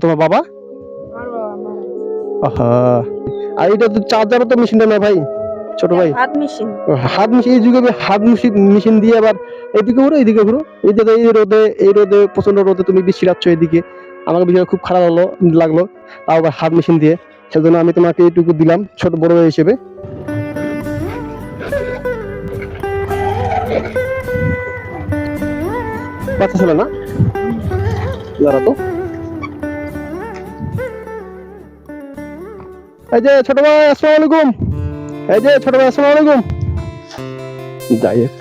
তোমার বাবা? আমার বাবা মারা গেছে। আহা! আর এটা তো চার্জারও তো মেশিনটা না ভাই, ছোট এটা ভাই। হাত মেশিন। হাত মেশিন, এই যুগে হাত মেশিন দিয়ে আবার এদিকে ঘুরো এদিকে ঘুরো, এই রোদে প্রচন্ড রোদে তুমি বৃষ্টি এদিকে, আমাকে বিষয়টা খুব খারাপ লাগলো, তাও আবার হাত মেশিন দিয়ে। সেজন্য আমি তোমাকে এইটুকু দিলাম ছোট বড় ভাই হিসেবে। বাচ্চা ছিল না যারা তো, এই যে ছোট ভাই আসসালামু আলাইকুম, এই যে ছোট ভাই আসসালামু আলাইকুম। যাই হোক,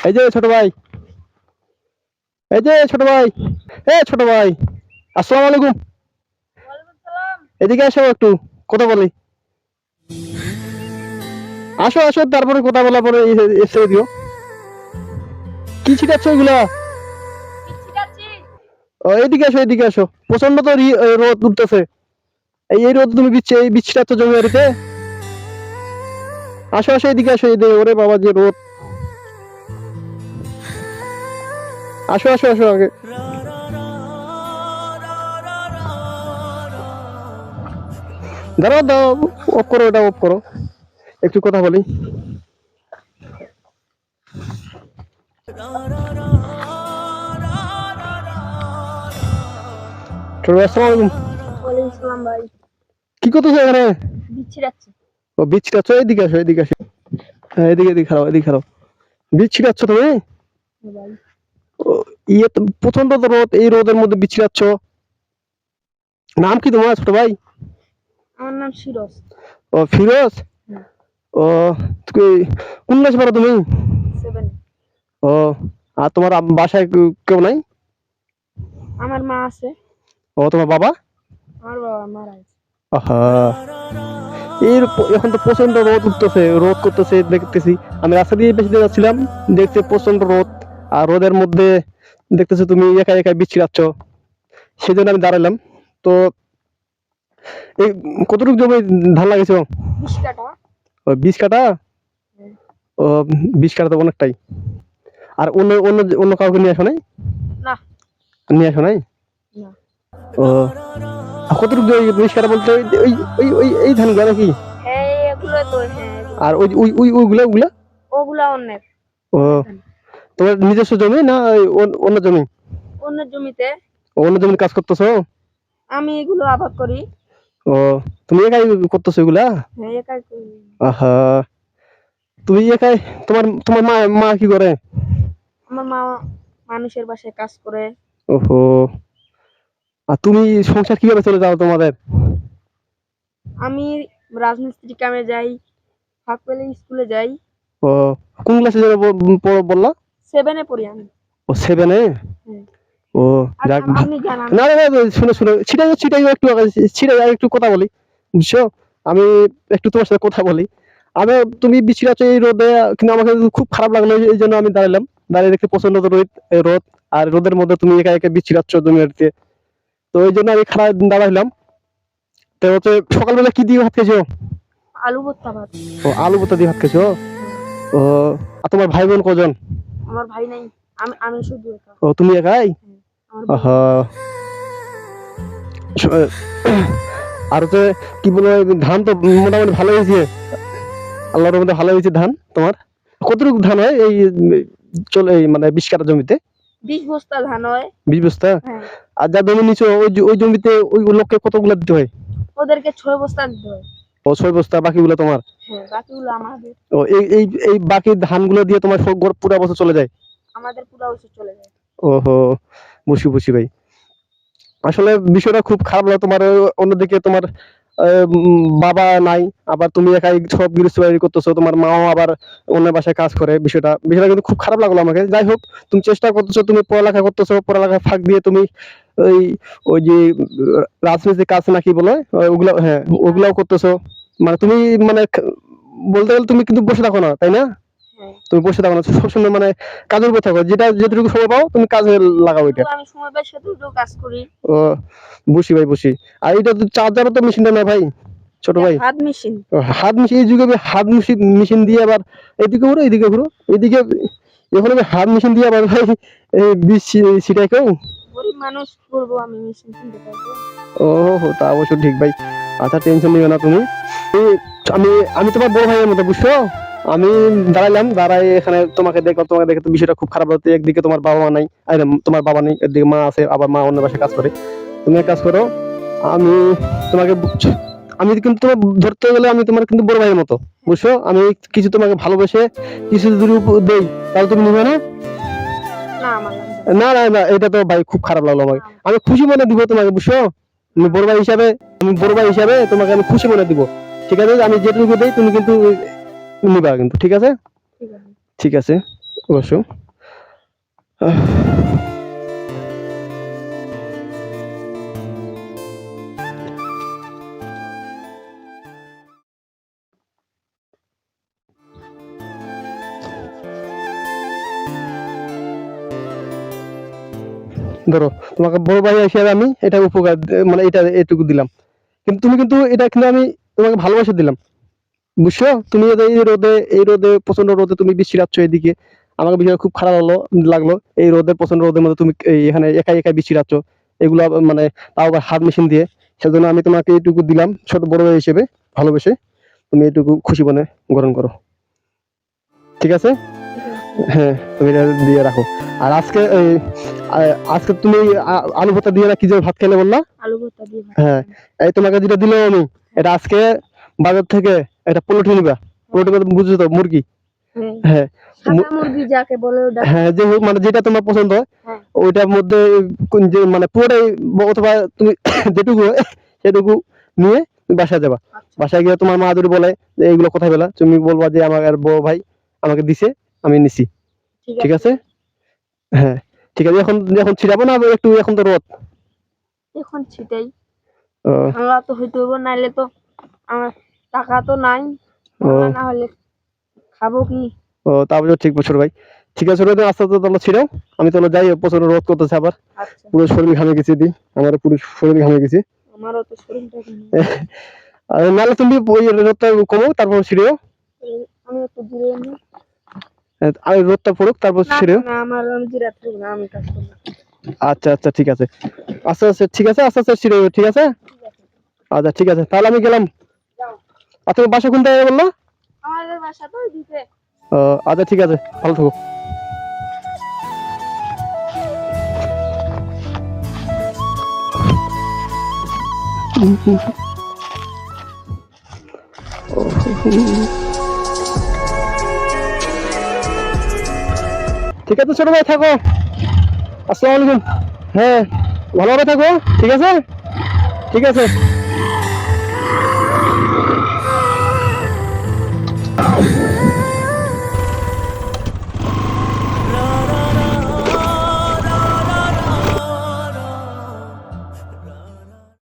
এই যে ছোট ভাই, এই যে ছোট ভাই, ছোট ভাই আসসালামু আলাইকুম। ওয়ালাইকুম সালাম। এদিকে আসো একটু কথা বলি। আসো আসো, তারপরে কথা বলার পরে এসে দিও। কি ছিটাচ্ছ এগুলা? পিচ্ছি। এদিকে আসো, এদিকে আসো, প্রচন্ড তো রোদ উঠতেছে। এই রোদ তুমি এই বিচ্ছিটাচ্ছ জমি বাড়িতে। আসো আসো, এদিকে আসো, এদিকে। ওরে বাবা যে রোদ। আসো আসো আসো আগে। দাঁড়াও দাও, অফ করো, এটা অফ করো, একটু কথা বলি। আসসালামু আলাইকুম। ওয়ালাইকুম সালাম ভাই। কি করতেছো এখানে? বিচ্ছিরাচ্ছে। ও বীজ ছিটাচ্ছ, এদিকে আসো, এদিকে আসো। হ্যাঁ, এদিকে এদিকে খারাপ, এদিকে খারাপ। বীজ ছিটাচ্ছ তুমি? ভাই ও, ইয়ে তো প্রচন্ড তো রোদ, এই রোদের মধ্যে বীজ ছিটাচ্ছ। নাম কি তোমার ছোট ভাই? আমার নাম সিরজ। ও ফিরোজ। হুম। ও, তুমি কোন ক্লাসে পড়ো তুমি? 7। ও, আর তোমার বাসায় কেউ নাই? আমার মা আছে। ও, তোমার বাবা? আমার বাবা মারা গেছে। আহা! এখন তো প্রচন্ড রোদ উঠতেছে, রোদ করতেছে দেখতেছি। আমি রাস্তা দিয়ে বেশি দিয়ে যাচ্ছিলাম, দেখছি প্রচন্ড রোদ। আর রোদের মধ্যে দেখতেছো তুমি একা একা বিচ্ছিরাচ্ছ, সেই জন্য আমি দাঁড়ালাম। তো এই কতটুকু জমি ধান লাগাইছো? 20 কাঠা। ও 20 কাঠা? হুম। ও 20 কাঠা তো অনেকটাই। আর অন্য অন্য অন্য কাউকে নিয়ে আসো নাই? না। নিয়ে আসো নাই? না। ও, আর কতটুকু 20 কাঠা বলতে ওই ওই ওই ওই এই ধানগুলো নাকি? হ্যাঁ এগুলো তো, হ্যাঁ এগুলো। আর ওই ওই ওই ওইগুলা ওগুলা? ওগুলা অন্যের। ও, অন্যের ধান। তোমার নিজস্ব জমি না ওই অন্য জমি? অন্যের জমিতে। অন্য জমির কাজ করতেছো? আমি এগুলো আবাদ করি। ও, তুমি একাই করতেছো এগুলা? হ্যাঁ একাই করি। আহা! তুমি একাই? তোমার তোমার মা মা কি করে? আমার মা মানুষের বাসায় কাজ করে। ওহো! আর তুমি সংসার কিভাবে চলে যাও তোমাদের? আমি রাজমিস্ত্রি কামে যাই, ফাঁক পেলে স্কুলে যাই। ও, কোন ক্লাসে যেন পড়ো বললা? 7 পড়ি আমি। ও 7 এ? হ্যাঁ। ও, যাক। আপনি জানান। না না না, শুনো শুনো, ছিটাই একটু আগে, ছিটাই আগে একটু কথা বলি, বুঝছো? আমি একটু তোমার সাথে কথা বলি। আমি, তুমি বিছিরাচ্ছ এই রোদে, কিন্তু আমাকে খুব খারাপ লাগলো, এই জন্য আমি দাঁড়ালাম। দাঁড়িয়ে দেখতে প্রচন্ড রোদ, আর রোদের মধ্যে তুমি একা একা বিছিরাচ্ছ জমিতে। তো ওই জন্য আমি খারাপ দাঁড়াইলাম। তো হচ্ছে সকালবেলা কি দিয়ে ভাত খেয়েছো? আলু ভর্তা ভাত। ও, আলু ভর্তা দিয়ে ভাত খেয়েছো? ও, আর তোমার ভাই বোন কজন? আমার ভাই নাই। আমি আমি শুধু একা। ও, তুমি একাই? হ্যাঁ, আমার বোন আহা! নাই। স- আর হচ্ছে কি বলে, ধান তো মোটামুটি ভালো হয়েছে, আল্লাহর মধ্যে ভালো হয়েছে ধান তোমার। কতটুকু ধান হয় এই চলে এই মানে 20 কাঠা জমিতে? 20 বস্তা ধান হয়। 20 বস্তা? হ্যাঁ। আর যা জমি নিচে ওই জমিতে ওই লোককে কতগুলো দিতে হয়? ওদেরকে 6 বস্তা দিতে হয়। ও 6 বস্তা, বাকিগুলো তোমার? হ্যাঁ বাকিগুলো আমাদের। ও, এই এই এই বাকি ধানগুলো দিয়ে তোমার পুরো বছর চলে যায়? আমাদের পুরো বছর চলে যায়। ওহো, বুঝি বুঝি ভাই। আসলে বিষয়টা খুব খারাপ লাগে। তোমার অন্যদিকে তোমার বাবা নাই, আবার তুমি একাই সব গৃহস্থ বাড়ি করতেছো, তোমার মাও আবার অন্য বাসায় কাজ করে। বিষয়টা কিন্তু খুব খারাপ লাগলো আমাকে। যাই হোক, তুমি চেষ্টা করতেছো, তুমি পড়ালেখা করতেছো, পড়ালেখা ফাঁক দিয়ে তুমি ওই ওই যে রাজমিস্ত্রির কাজ নাকি বলে, ওগুলো, হ্যাঁ ওগুলাও করতেছো। মানে তুমি, মানে বলতে গেলে তুমি কিন্তু বসে থাকো না, তাই না? হ্যাঁ। তুমি বসে থাকো না, সবসময় মানে কাজের উপর থাকো, যেটুকু সময় পাও তুমি কাজে লাগাও এটা। আমি সময় পাই সেটুকু কাজ করি। ও, বুঝি ভাই বুঝি। আর এটা তো চার্জারও তো মেশিনটা না ভাই? ছোট ভাই? হাত মেশিন। হাত মেশিন, এই যুগে আবার হাত মেশিন দিয়ে আবার এদিকে ঘুরো এদিকে ঘুরো এদিকে, এখন আবার হাত মেশিন দিয়ে আবার ভাই এই বীজ ছিটাই কেউ? গরিব মানুষ করবো, আমি মেশিন কিনতে পারবো? ও তা অবশ্য ঠিক ভাই। আচ্ছা টেনশন নিবে না তুমি। আমি আমি তোমার বড় ভাইয়ের মতো, বুঝছো? আমি দাঁড়াই এখানে, তোমাকে দেখে তো বিষয়টা খুব খারাপ হচ্ছে। একদিকে তোমার বাবা মা নাই, আরে তোমার বাবা নেই, একদিকে মা আছে, আবার মা অন্য বাসায় কাজ করে। তুমি এক কাজ করো, আমি তোমাকে আমি কিন্তু তোমার ধরতে গেলে আমি তোমার কিন্তু বড় ভাইয়ের মতো, বুঝছো? আমি কিছু তোমাকে ভালোবেসে কিছু যদি দেই তাহলে তুমি নিবে না? না, আমার লাগবে না। না না না, এটা তো ভাই খুব খারাপ লাগলো আমাকে। আমি খুশি মনে দিব তোমাকে, বুঝছো? আমি বড় ভাই হিসাবে, তোমাকে আমি খুশি মনে দিব। ঠিক আছে, আমি যেটুকু দেই তুমি কিন্তু নিবা কিন্তু, ঠিক আছে? ঠিক আছে। ঠিক আছে, অবশ্য। ধরো, তোমাকে বড় ভাই হিসাবে আমি এটা উপকার মানে এটা এটুকু দিলাম, কিন্তু তুমি কিন্তু এটা কিন্তু আমি তোমাকে ভালোবাসা দিলাম, বুঝছো? তুমি এই রোদে প্রচন্ড রোদে তুমি বৃষ্টি এদিকে, আমাকে বিষয়টা খুব খারাপ লাগলো। এই প্রচন্ড রোদের মধ্যে তুমি এখানে একাই একাই বৃষ্টি এগুলো মানে তাও আবার হাত মেশিন দিয়ে। সেজন্য আমি তোমাকে এইটুকু দিলাম ছোট বড় ভাই হিসেবে, ভালোবেসে। তুমি এইটুকু খুশি মনে গ্রহণ করো, ঠিক আছে? ঠিক আছে। হ্যাঁ, তুমি এটা দিয়ে রাখো। আর আজকে তুমি আলু ভর্তা দিয়ে না কি যেন ভাত খেলে বললা? আলু ভর্তা দিয়ে ভাত হ্যাঁ, খাবো। এই তোমাকে যেটা দিলাম আমি, এটা আজকে বাজার থেকে এটা পোল্ট্রি নিবা। পোল্ট্রি মানে বুঝছো তো, মুরগি। হ্যাঁ, হ্যাঁ সাদা মুরগি যাকে বলে ওটা। হ্যাঁ, যে হোক মানে যেটা তোমার পছন্দ হয় হ্যাঁ, ওইটার মধ্যে যে মানে পুরোটাই, অথবা তুমি যেটুকু সেটুকু নিয়ে তুমি বাসায় যাবা। আচ্ছা। বাসায় গিয়ে তোমার মা যদি বলে যে এইগুলো কোথায় পেলা, তুমি বলবা যে আমার আর বড় ভাই আমাকে দিছে, আমি নিছি, ঠিক আছে? হ্যাঁ ঠিক আছে। এখন এখন ছিড়াবো না একটু, এখন তো রোদ। এখন ছিটাই। ও, আমরা তো হইতে হইব, নাইলে তো আমার টাকা তো নাই। ও, টাকা না হলে খাবো কি? ও তারপরে ঠিক বছর ভাই। ঠিক আছে, রোদে আস্তে আস্তে তোমরা ছিড়াও, আমি তাহলে যাই, প্রচন্ড রোদ করতেছে আবার। আচ্ছা। পুরো শরীর ঘামে গেছি দি, আমার পুরো শরীর ঘামে গেছি। আমারও তো শরীরটা কেমন। আর নাহলে তুমি ওই রোদটা কমো তারপর ছিড়েও, আমি একটু জিরে নিই। আর রোদটা পড়ুক তারপর না ছিড়েও। না, আমার আমি জিরা থাকবো না, আমি কাজ করবো। আচ্ছা আচ্ছা ঠিক আছে, আস্তে আস্তে ঠিক আছে, আস্তে আস্তে ছিড়েও, ঠিক আছে? ঠিক আছে, আচ্ছা ঠিক আছে, তাহলে আমি গেলাম। যাও। আচ্ছা, বাসা কোনটা বললো? আমাদের বাসা তো দিতে। আচ্ছা ঠিক আছে, ভালো থাকো। ঠিক আছে ছোট ভাই, থাকো। আসসালামু আলাইকুম। হ্যাঁ, ভালোভাবে থাকো, ঠিক আছে? ঠিক আছে।